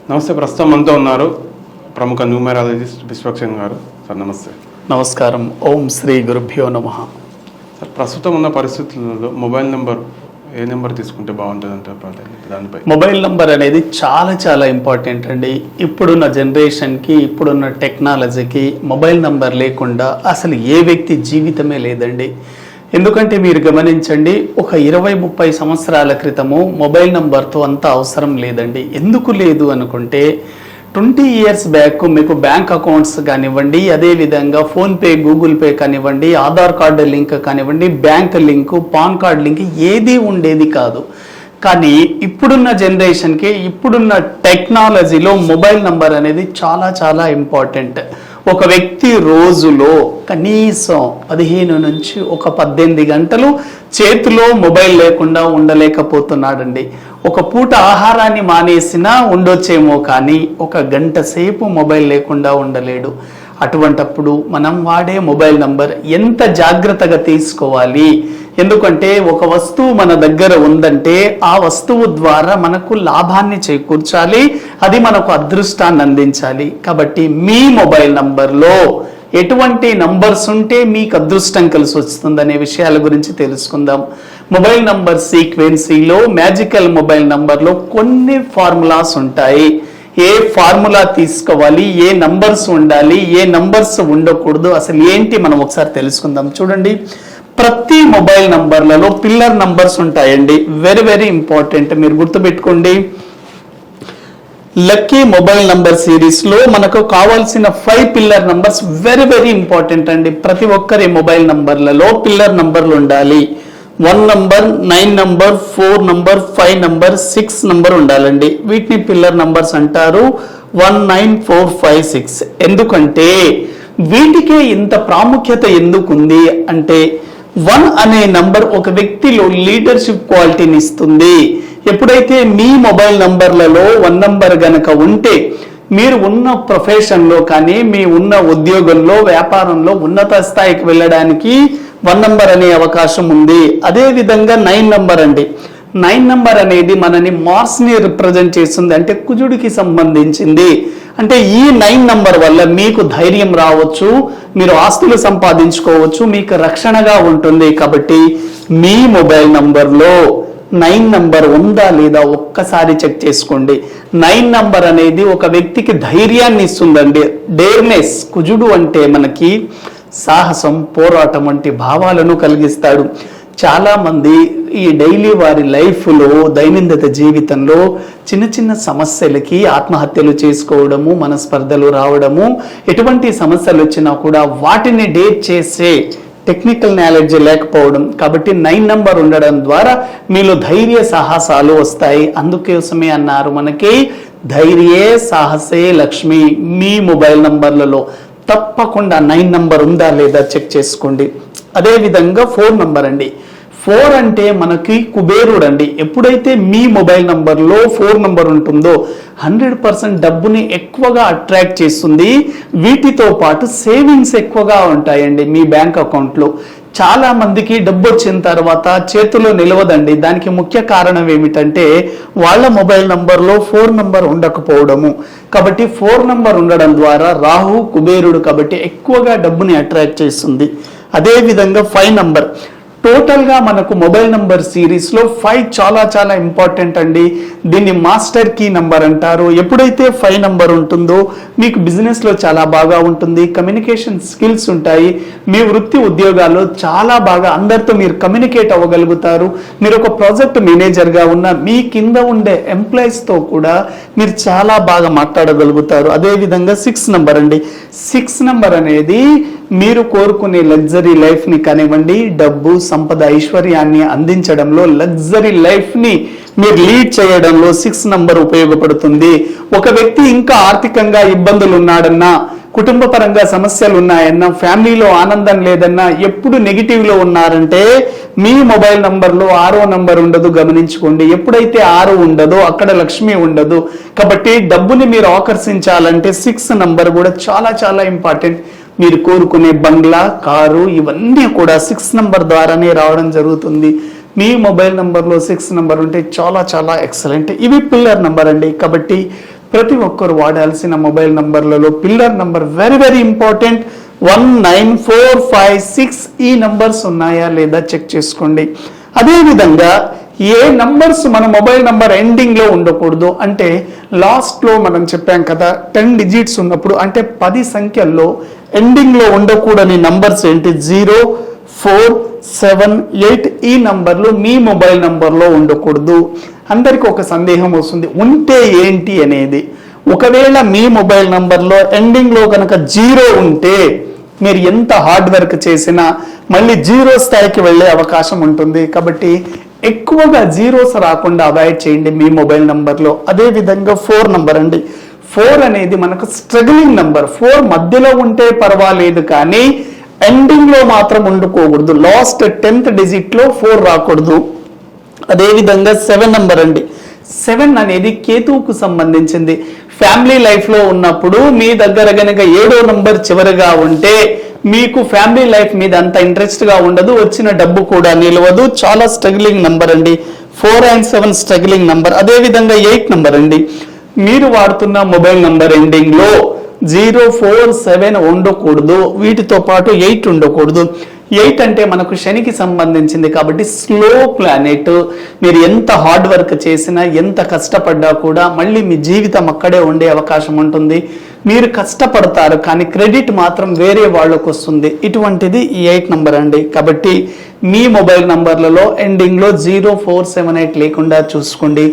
నమస్తే. ప్రస్తుతం మనతో ఉన్నారు ప్రముఖ న్యూమరాలజిస్ట్ విశ్వక్సేన్ గారు. సార్ నమస్తే. నమస్కారం. ఓం శ్రీ గురుభ్యో నమః. సార్, ప్రస్తుతం ఉన్న పరిస్థితులలో మొబైల్ నెంబర్ ఏ నెంబర్ తీసుకుంటే బాగుంటుంది అంటారు? దానిపై మొబైల్ నెంబర్ అనేది చాలా ఇంపార్టెంట్ అండి. ఇప్పుడున్న జనరేషన్కి, ఇప్పుడున్న టెక్నాలజీకి మొబైల్ నెంబర్ లేకుండా అసలు ఏ వ్యక్తి జీవితమే లేదండి. ఎందుకంటే మీరు గమనించండి, ఒక 20-30 సంవత్సరాల క్రితము మొబైల్ నెంబర్తో అంత అవసరం లేదండి. ఎందుకు లేదు అనుకుంటే 20 ఇయర్స్ బ్యాక్ మీకు బ్యాంక్ అకౌంట్స్ కానివ్వండి, అదేవిధంగా ఫోన్పే, గూగుల్ పే కానివ్వండి, ఆధార్ కార్డు లింక్ కానివ్వండి, bank link, pan card link ఏది ఉండేది కాదు. కానీ ఇప్పుడున్న జనరేషన్కి, ఇప్పుడున్న టెక్నాలజీలో మొబైల్ నంబర్ అనేది చాలా ఇంపార్టెంట్. ఒక వ్యక్తి రోజులో కనీసం 15 నుంచి 18 గంటలు చేతిలో మొబైల్ లేకుండా ఉండలేకపోతున్నాడండి. ఒక పూట ఆహారాన్ని మానేసినా ఉండొచ్చేమో, కానీ 1 గంట సేపు మొబైల్ లేకుండా ఉండలేడు. అటువంటప్పుడు మనం వాడే మొబైల్ నంబర్ ఎంత జాగ్రత్తగా తీసుకోవాలి. ఎందుకంటే ఒక వస్తువు మన దగ్గర ఉందంటే ఆ వస్తువు ద్వారా మనకు లాభాన్ని చేకూర్చాలి, అది మనకు అదృష్టాన్ని అందించాలి. కాబట్టి మీ మొబైల్ నంబర్లో ఎటువంటి నంబర్స్ ఉంటే మీకు అదృష్టం కలిసి వస్తుందనే విషయాల గురించి తెలుసుకుందాం. మొబైల్ నంబర్ సీక్వెన్సీలో, మ్యాజికల్ మొబైల్ నంబర్లో కొన్ని ఫార్ములాస్ ఉంటాయి. ఏ ఫార్ములా తీసుకోవాలి, ఏ నంబర్స్ ఉండాలి, ఏ నంబర్స్ ఉండకూడదు, అసలు ఏంటి మనం ఒకసారి తెలుసుకుందాం. చూడండి, ప్రతి మొబైల్ నంబర్లలో పిల్లర్ నంబర్స్ ఉంటాయండి. వెరీ ఇంపార్టెంట్, మీరు గుర్తుపెట్టుకోండి. లక్కీ మొబైల్ నంబర్ సిరీస్ లో మనకు కావాల్సిన 5 పిల్లర్ నంబర్స్ వెరీ ఇంపార్టెంట్ అండి. ప్రతి ఒక్కరి మొబైల్ నంబర్లలో పిల్లర్ నంబర్లు ఉండాలి. 1 number, 9 number, 4 number, 5 number, 6 number ఉండాలండి. వీటిని పిల్లర్ నంబర్స్ అంటారు. 1, 9, 4, 5, 6. ఎందుకంటే వీటికే ఇంత ప్రాముఖ్యత ఎందుకుంది అంటే 1 అనే నంబర్ ఒక వ్యక్తిలో లీడర్షిప్ క్వాలిటీని ఇస్తుంది. ఎప్పుడైతే మీ మొబైల్ నంబర్లలో 1 నంబర్ గనక ఉంటే మీరు ఉన్న ప్రొఫెషన్లో కానీ, మీ ఉన్న ఉద్యోగంలో, వ్యాపారంలో ఉన్నత స్థాయికి వెళ్ళడానికి 1 నంబర్ అనే అవకాశం ఉంది. అదే విధంగా 9 నంబర్ అండి. 9 నంబర్ అనేది మనని మార్స్ని రిప్రజెంట్ చేస్తుంది, అంటే కుజుడికి సంబంధించింది. అంటే ఈ 9 నంబర్ వల్ల మీకు ధైర్యం రావచ్చు, మీరు ఆస్తులు సంపాదించుకోవచ్చు, మీకు రక్షణగా ఉంటుంది. కాబట్టి మీ మొబైల్ నంబర్లో 9 నంబర్ ఉందా లేదా ఒక్కసారి చెక్ చేసుకోండి. 9 నంబర్ అనేది ఒక వ్యక్తికి ధైర్యాన్ని ఇస్తుందండి. డేర్నెస్, కుజుడు అంటే మనకి సాహసం, పోరాటం వంటి భావాలను కలిగిస్తాడు. చాలామంది ఈ డైలీ వారి లైఫ్లో, దైనందిన జీవితంలో చిన్న సమస్యలకి ఆత్మహత్యలు చేసుకోవడము, మనస్పర్ధలు రావడము, ఎటువంటి సమస్యలు వచ్చినా కూడా వాటిని డేట్ చేసే టెక్నికల్ నాలెడ్జ్ లేకపోవడం. కాబట్టి 9 నంబర్ ఉండడం ద్వారా మీలో ధైర్య సాహసాలు వస్తాయి. అందుకోసమే అన్నారు మనకి ధైర్యే సాహసే లక్ష్మి. మీ మొబైల్ నంబర్లలో తప్పకుండా 9 నంబర్ ఉందా లేదా చెక్ చేసుకోండి. అదేవిధంగా 4 నంబర్ అండి. 4 అంటే మనకి కుబేరుడు అండి. ఎప్పుడైతే మీ మొబైల్ నంబర్లో 4 నంబర్ ఉంటుందో 100% డబ్బుని ఎక్కువగా అట్రాక్ట్ చేస్తుంది. వీటితో పాటు సేవింగ్స్ ఎక్కువగా ఉంటాయండి మీ బ్యాంక్ అకౌంట్లో. చాలా మందికి డబ్బు వచ్చిన తర్వాత చేతిలో నిలవదండి. దానికి ముఖ్య కారణం ఏమిటంటే వాళ్ళ మొబైల్ నంబర్లో 4 నంబర్ ఉండకపోవడము. కాబట్టి 4 నంబర్ ఉండడం ద్వారా రాహు కుబేరుడు కాబట్టి ఎక్కువగా డబ్బుని అట్రాక్ట్ చేస్తుంది. అదేవిధంగా 5 నంబర్. టోటల్గా మనకు మొబైల్ నంబర్ సిరీస్లో 5 చాలా ఇంపార్టెంట్ అండి. దీన్ని మాస్టర్ కీ నంబర్ అంటారు. ఎప్పుడైతే 5 నంబర్ ఉంటుందో మీకు బిజినెస్లో చాలా బాగా ఉంటుంది, కమ్యూనికేషన్ స్కిల్స్ ఉంటాయి, మీ వృత్తి ఉద్యోగాల్లో చాలా బాగా అందరితో మీరు కమ్యూనికేట్ అవ్వగలుగుతారు. మీరు ఒక ప్రాజెక్ట్ మేనేజర్గా ఉన్న మీ కింద ఉండే ఎంప్లాయీస్తో కూడా మీరు చాలా బాగా మాట్లాడగలుగుతారు. అదేవిధంగా 6 నంబర్ అండి. 6 నంబర్ అనేది మీరు కోరుకునే లగ్జరీ లైఫ్ని కానివ్వండి, డబ్బు, సంపద, ఐశ్వర్యాన్ని అందించడంలో, లగ్జరీ లైఫ్ని మీరు లీడ్ చేయడంలో 6 నంబర్ ఉపయోగపడుతుంది. ఒక వ్యక్తి ఇంకా ఆర్థికంగా ఇబ్బందులు ఉన్నాడన్నా, కుటుంబ పరంగా సమస్యలు ఉన్నాయన్నా, ఫ్యామిలీలో ఆనందం లేదన్నా, ఎప్పుడు నెగిటివ్లో ఉన్నారంటే మీ మొబైల్ నంబర్లో 6వ నంబర్ ఉండదు. గమనించుకోండి, ఎప్పుడైతే 6 ఉండదో అక్కడ లక్ష్మి ఉండదు. కాబట్టి డబ్బుని మీరు ఆకర్షించాలంటే 6 నంబర్ కూడా చాలా ఇంపార్టెంట్. మీరు కోరుకునే బంగ్లా, కారు ఇవన్నీ కూడా 6 నంబర్ ద్వారానే రావడం జరుగుతుంది. మీ మొబైల్ నంబర్లో 6 నంబర్ ఉంటే చాలా ఎక్సలెంట్. ఇవి పిల్లర్ నంబర్ అండి. కాబట్టి ప్రతి ఒక్కరు వాడాల్సిన మొబైల్ నంబర్లలో pillar number very very important. 19456 ఈ నంబర్స్ ఉన్నాయా లేదా చెక్ చేసుకోండి. అదేవిధంగా ఏ నంబర్స్ మన మొబైల్ నంబర్ ఎండింగ్ లో ఉండకూడదు అంటే లాస్ట్ లో మనం చెప్పాం కదా 10 డిజిట్స్ ఉన్నప్పుడు అంటే 10 సంఖ్యల్లో ఎండింగ్ లో ఉండకూడని నంబర్స్ ఏంటి? 0, 4, 7, 8 ఈ నంబర్లు మీ మొబైల్ నంబర్లో ఉండకూడదు. అందరికి ఒక సందేహం వస్తుంది, ఉంటే ఏంటి అనేది. ఒకవేళ మీ మొబైల్ నంబర్లో ఎండింగ్ లో కనుక 0 ఉంటే మీరు ఎంత హార్డ్ వర్క్ చేసినా మళ్ళీ 0 స్థాయికి వెళ్ళే అవకాశం ఉంటుంది. కాబట్టి ఎక్కువగా జీరోస్ రాకుండా అవాయిడ్ చేయండి మీ మొబైల్ నంబర్లో. అదే విధంగా 4 నంబర్ అండి. 4 అనేది మనకు స్ట్రగ్లింగ్ నంబర్. 4 మధ్యలో ఉంటే పర్వాలేదు కానీ ఎండింగ్ లో మాత్రం ఉండుకోకూడదు. లాస్ట్ 10th డిజిట్ లో 4 రాకూడదు. అదేవిధంగా 7 నంబర్ అండి. 7 అనేది కేతువుకు సంబంధించింది. ఫ్యామిలీ లైఫ్ లో ఉన్నప్పుడు మీ దగ్గర గనక 7వ నంబర్ చివరిగా ఉంటే మీకు ఫ్యామిలీ లైఫ్ మీద అంత ఇంట్రెస్ట్ గా ఉండదు, వచ్చిన డబ్బు కూడా నిలవదు. చాలా స్ట్రగ్లింగ్ నంబర్ అండి. 4 and 7 స్ట్రగ్లింగ్ నంబర్. అదేవిధంగా 8 నంబర్ అండి. మీరు వాడుతున్న మొబైల్ నంబర్ ఎండింగ్ లో 0, 4, 7 ఉండకూడదు. వీటితో పాటు 8 ఉండకూడదు. 8 అంటే మనకు శనికి సంబంధించింది కాబట్టి స్లో ప్లానెట్. మీరు ఎంత హార్డ్ వర్క్ చేసినా ఎంత కష్టపడ్డా కూడా మళ్ళీ మీ జీవితం అక్కడే ఉండే అవకాశం ఉంటుంది. మీరు కష్టపడతారు కానీ క్రెడిట్ మాత్రం వేరే వాళ్ళకు వస్తుంది. ఇటువంటిది ఈ 8 నంబర్ అండి. కాబట్టి మీ మొబైల్ నంబర్లలో ఎండింగ్ లో 0, 4, 7, 8 లేకుండా చూసుకోండి.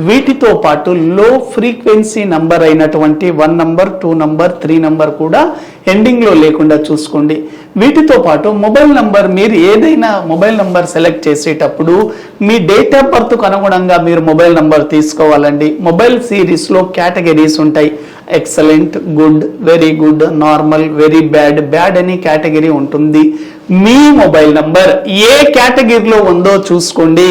వీటితో పాటు లో ఫ్రీక్వెన్సీ నంబర్ అయినటువంటి 1 నంబర్, 2 నంబర్, 3 నంబర్ కూడా ఎండింగ్ లో లేకుండా చూసుకోండి. వీటితో పాటు మొబైల్ నంబర్ మీరు ఏదైనా మొబైల్ నంబర్ సెలెక్ట్ చేసేటప్పుడు మీ డేట్ ఆఫ్ బర్త్ కు అనుగుణంగా మీరు మొబైల్ నంబర్ తీసుకోవాలండి. మొబైల్ సిరీస్ లో కేటగిరీస్ ఉంటాయి. Excellent, good, very good, normal, very bad, bad అని కేటగిరీ ఉంటుంది. మీ మొబైల్ నంబర్ ఏ కేటగిరీలో ఉందో చూసుకోండి.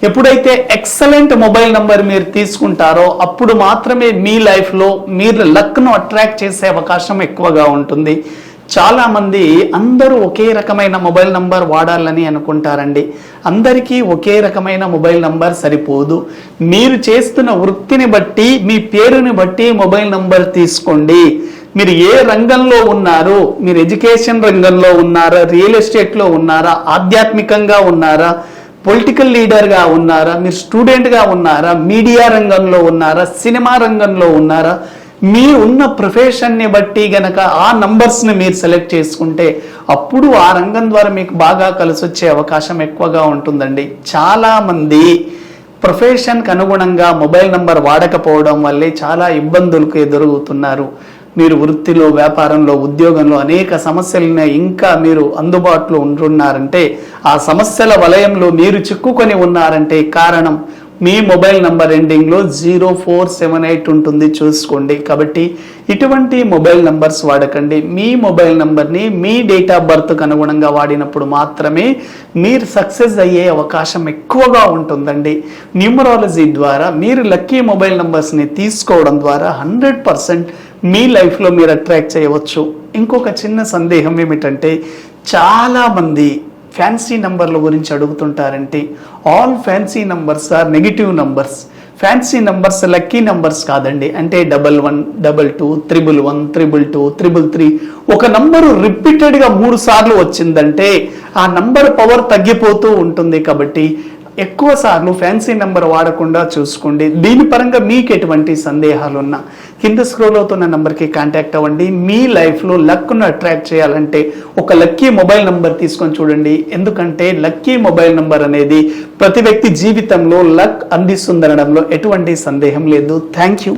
ఎప్పుడైతే ఎక్సలెంట్ మొబైల్ నంబర్ మీరు తీసుకుంటారో అప్పుడు మాత్రమే మీ లైఫ్లో మీరు లక్ను అట్రాక్ట్ చేసే అవకాశం ఎక్కువగా ఉంటుంది. చాలా మంది అందరూ ఒకే రకమైన మొబైల్ నంబర్ వాడాలని అనుకుంటారండి. అందరికీ ఒకే రకమైన మొబైల్ నంబర్ సరిపోదు. మీరు చేస్తున్న వృత్తిని బట్టి, మీ పేరుని బట్టి మొబైల్ నంబర్ తీసుకోండి. మీరు ఏ రంగంలో ఉన్నారు? మీరు ఎడ్యుకేషన్ రంగంలో ఉన్నారా? రియల్ ఎస్టేట్లో ఉన్నారా? ఆధ్యాత్మికంగా ఉన్నారా? పొలిటికల్ లీడర్గా ఉన్నారా? మీరు స్టూడెంట్గా ఉన్నారా? మీడియా రంగంలో ఉన్నారా? సినిమా రంగంలో ఉన్నారా? మీరు ఉన్న ప్రొఫెషన్ని బట్టి గనక ఆ నంబర్స్ని మీరు సెలెక్ట్ చేసుకుంటే అప్పుడు ఆ రంగం ద్వారా మీకు బాగా కలిసి వచ్చే అవకాశం ఎక్కువగా ఉంటుందండి. చాలామంది ప్రొఫెషన్కి అనుగుణంగా మొబైల్ నంబర్ వాడకపోవడం వల్లే చాలా ఇబ్బందులకు ఎదురవుతున్నారు. మీరు వృత్తిలో, వ్యాపారంలో, ఉద్యోగంలో అనేక సమస్యలను ఇంకా మీరు అందుబాటులో ఉంటున్నారంటే, ఆ సమస్యల వలయంలో మీరు చిక్కుకొని ఉన్నారంటే కారణం మీ మొబైల్ నంబర్ ఎండింగ్లో 0478 ఉంటుంది, చూసుకోండి. కాబట్టి ఇటువంటి మొబైల్ నంబర్స్ వాడకండి. మీ మొబైల్ నంబర్ని మీ డేట్ ఆఫ్ బర్త్కు అనుగుణంగా వాడినప్పుడు మాత్రమే మీరు సక్సెస్ అయ్యే అవకాశం ఎక్కువగా ఉంటుందండి. న్యూమరాలజీ ద్వారా మీరు లక్కీ మొబైల్ నంబర్స్ని తీసుకోవడం ద్వారా 100% మీ లైఫ్లో మీరు అట్రాక్ట్ చేయవచ్చు. ఇంకొక చిన్న సందేహం ఏమిటంటే, చాలామంది ఫ్యాన్సీ నంబర్ల గురించి అడుగుతుంటారంటే, all fancy numbers are negative numbers. Fancy numbers lucky numbers కాదండి. అంటే 11, 22, 111, 222, 333 ఒక నంబరు రిపీటెడ్గా 3 సార్లు వచ్చిందంటే ఆ నంబర్ పవర్ తగ్గిపోతూ ఉంటుంది. కాబట్టి ఎక్కువ సార్లు ఫ్యాన్సీ నెంబర్ వాడకుండా చూసుకోండి. దీని పరంగా మీకు ఎటువంటి సందేహాలు ఉన్నా కింద స్క్రోల్ అవుతున్న నెంబర్కి కాంటాక్ట్ అవ్వండి. మీ లైఫ్లో లక్ను అట్రాక్ట్ చేయాలంటే ఒక లక్కీ మొబైల్ నెంబర్ తీసుకొని చూడండి. ఎందుకంటే లక్కీ మొబైల్ నెంబర్ అనేది ప్రతి వ్యక్తి జీవితంలో లక్ అందిస్తుందనడంలో ఎటువంటి సందేహం లేదు. Thank you.